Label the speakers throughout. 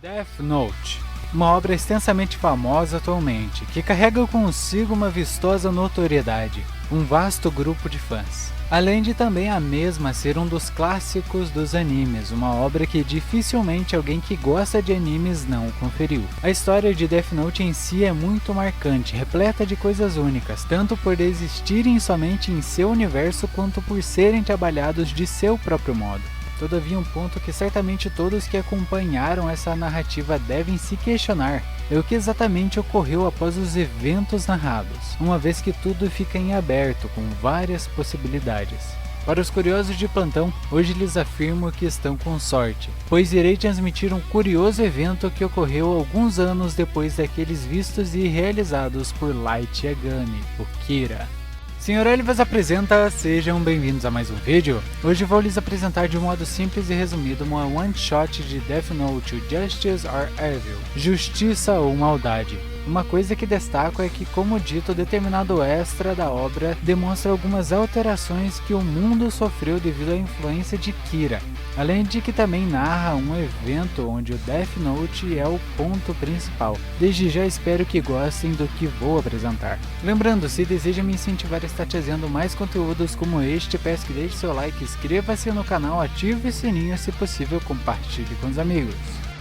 Speaker 1: Death Note, uma obra extensamente famosa atualmente, que carrega consigo uma vistosa notoriedade, um vasto grupo de fãs. Além de também a mesma ser um dos clássicos dos animes, uma obra que dificilmente alguém que gosta de animes não conferiu. A história de Death Note em si é muito marcante, repleta de coisas únicas, tanto por existirem somente em seu universo quanto por serem trabalhados de seu próprio modo. Todavia, um ponto que certamente todos que acompanharam essa narrativa devem se questionar é o que exatamente ocorreu após os eventos narrados, uma vez que tudo fica em aberto, com várias possibilidades. Para os curiosos de plantão, hoje lhes afirmo que estão com sorte, pois irei transmitir um curioso evento que ocorreu alguns anos depois daqueles vistos e realizados por Light Yagami, o Kira. Sr. L vos apresenta, sejam bem-vindos a mais um vídeo. Hoje vou lhes apresentar de um modo simples e resumido uma one-shot de Death Note, Justice or Evil, Justiça ou Maldade. Uma coisa que destaco é que, como dito, determinado extra da obra demonstra algumas alterações que o mundo sofreu devido à influência de Kira, além de que também narra um evento onde o Death Note é o ponto principal. Desde já espero que gostem do que vou apresentar. Lembrando, se deseja me incentivar a estar trazendo mais conteúdos como este, peço que deixe seu like, inscreva-se no canal, ative o sininho e, se possível, compartilhe com os amigos.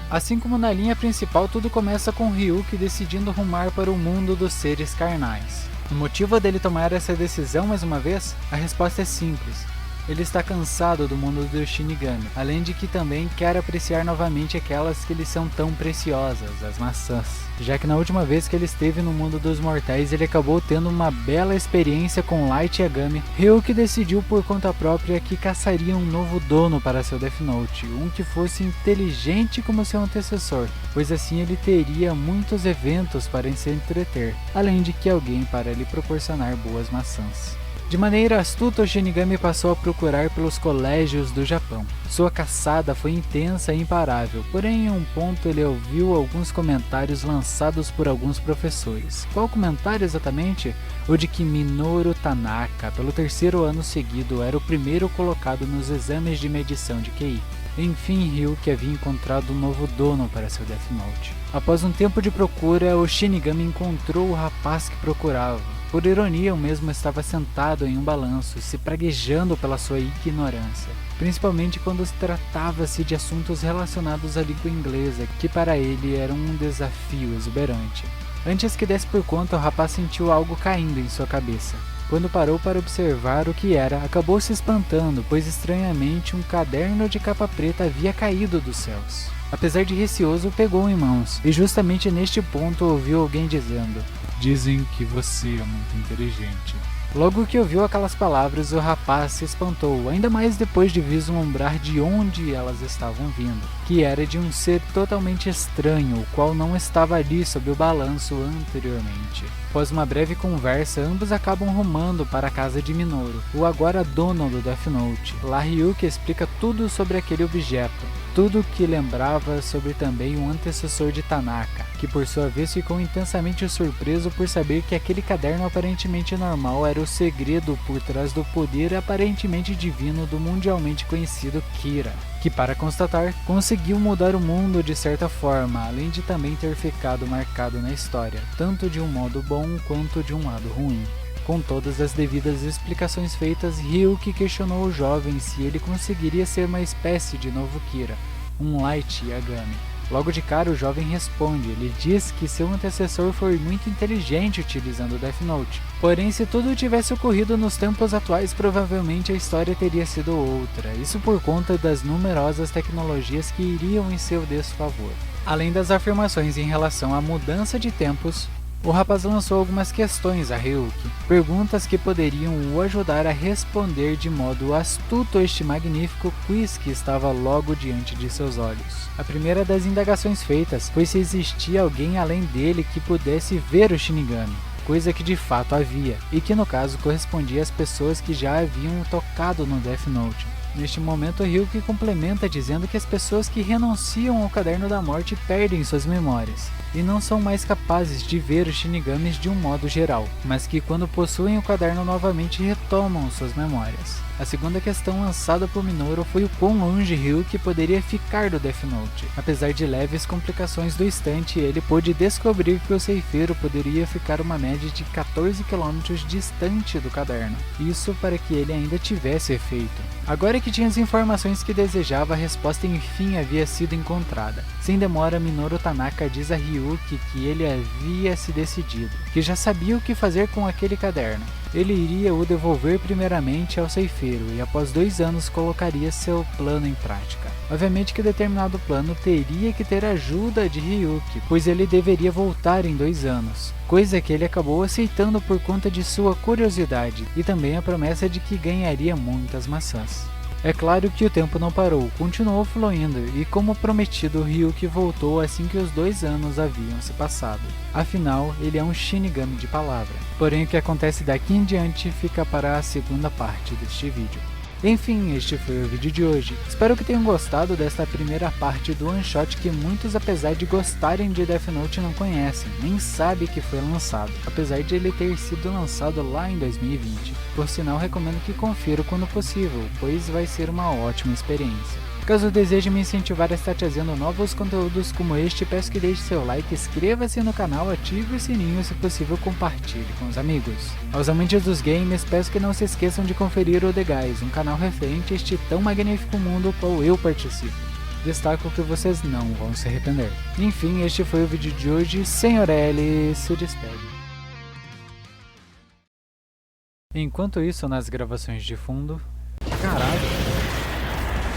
Speaker 1: Assim como na linha principal, tudo começa com Ryuki decidindo rumar para o mundo dos seres carnais. O motivo dele tomar essa decisão mais uma vez? A resposta é simples. Ele está cansado do mundo do Shinigami, além de que também quer apreciar novamente aquelas que lhe são tão preciosas, as maçãs. Já que na última vez que ele esteve no mundo dos mortais, ele acabou tendo uma bela experiência com Light Yagami, Ryuki decidiu por conta própria que caçaria um novo dono para seu Death Note, um que fosse inteligente como seu antecessor, pois assim ele teria muitos eventos para se entreter, além de que alguém para lhe proporcionar boas maçãs. De maneira astuta, o Shinigami passou a procurar pelos colégios do Japão. Sua caçada foi intensa e imparável, porém em um ponto ele ouviu alguns comentários lançados por alguns professores. Qual comentário exatamente? O de que Minoru Tanaka, pelo terceiro ano seguido, era o primeiro colocado nos exames de medição de QI. Enfim, Ryuki havia encontrado um novo dono para seu Death Note. Após um tempo de procura, o Shinigami encontrou o rapaz que procurava. Por ironia, o mesmo estava sentado em um balanço, se praguejando pela sua ignorância, principalmente quando tratava-se de assuntos relacionados à língua inglesa, que para ele era um desafio exuberante. Antes que desse por conta, o rapaz sentiu algo caindo em sua cabeça. Quando parou para observar o que era, acabou se espantando, pois estranhamente um caderno de capa preta havia caído dos céus. Apesar de receoso, pegou em mãos, e justamente neste ponto ouviu alguém dizendo: "Dizem que você é muito inteligente." Logo que ouviu aquelas palavras, o rapaz se espantou, ainda mais depois de vislumbrar de onde elas estavam vindo, que era de um ser totalmente estranho, o qual não estava ali sob o balanço anteriormente. Após uma breve conversa, ambos acabam rumando para a casa de Minoru, o agora dono do Death Note. Lá Ryuki explica tudo sobre aquele objeto, tudo o que lembrava sobre também um antecessor de Tanaka, que por sua vez ficou intensamente surpreso por saber que aquele caderno aparentemente normal era o segredo por trás do poder aparentemente divino do mundialmente conhecido Kira, que, para constatar, conseguiu mudar o mundo de certa forma, além de também ter ficado marcado na história, tanto de um modo bom quanto de um lado ruim. Com todas as devidas explicações feitas, Ryuki questionou o jovem se ele conseguiria ser uma espécie de novo Kira, um Light Yagami. Logo de cara, o jovem responde. Ele diz que seu antecessor foi muito inteligente utilizando o Death Note. Porém, se tudo tivesse ocorrido nos tempos atuais, provavelmente a história teria sido outra. Isso por conta das numerosas tecnologias que iriam em seu desfavor. Além das afirmações em relação à mudança de tempos, o rapaz lançou algumas questões a Ryuki, perguntas que poderiam o ajudar a responder de modo astuto este magnífico quiz que estava logo diante de seus olhos. A primeira das indagações feitas foi se existia alguém além dele que pudesse ver o Shinigami, coisa que de fato havia, e que no caso correspondia às pessoas que já haviam tocado no Death Note. Neste momento, Ryuki complementa dizendo que as pessoas que renunciam ao Caderno da Morte perdem suas memórias, e não são mais capazes de ver os Shinigamis de um modo geral, mas que quando possuem o caderno novamente retomam suas memórias. A segunda questão lançada por Minoru foi o quão longe Ryuki poderia ficar do Death Note. Apesar de leves complicações do instante, ele pôde descobrir que o ceifeiro poderia ficar uma média de 14 km distante do caderno. Isso para que ele ainda tivesse efeito. Agora que tinha as informações que desejava, a resposta enfim havia sido encontrada. Sem demora, Minoru Tanaka diz a Ryuki que ele havia se decidido, que já sabia o que fazer com aquele caderno. Ele iria o devolver primeiramente ao ceifeiro e após 2 anos colocaria seu plano em prática. Obviamente que determinado plano teria que ter a ajuda de Ryuki, pois ele deveria voltar em 2 anos, coisa que ele acabou aceitando por conta de sua curiosidade e também a promessa de que ganharia muitas maçãs. É claro que o tempo não parou, continuou fluindo e, como prometido, Ryuki voltou assim que os 2 anos haviam se passado. Afinal, ele é um Shinigami de palavra. Porém, o que acontece daqui em diante fica para a segunda parte deste vídeo. Enfim, este foi o vídeo de hoje. Espero que tenham gostado desta primeira parte do one shot que muitos, apesar de gostarem de Death Note, não conhecem, nem sabem que foi lançado, apesar de ele ter sido lançado lá em 2020. Por sinal, recomendo que confiram quando possível, pois vai ser uma ótima experiência. Caso deseje me incentivar a estar trazendo novos conteúdos como este, peço que deixe seu like, inscreva-se no canal, ative o sininho e, se possível, compartilhe com os amigos. Aos amantes dos games, peço que não se esqueçam de conferir o The Guys, um canal referente a este tão magnífico mundo qual eu participo. Destaco que vocês não vão se arrepender. Enfim, este foi o vídeo de hoje. Senhor L se despede. Enquanto isso, nas gravações de fundo... Caralho!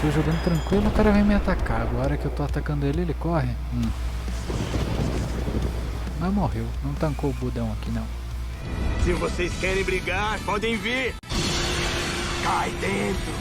Speaker 1: Tô jogando tranquilo, o cara vem me atacar. Agora que eu tô atacando ele, ele corre. Mas morreu, não tancou o budão aqui não.
Speaker 2: Se vocês querem brigar, podem vir. Cai dentro.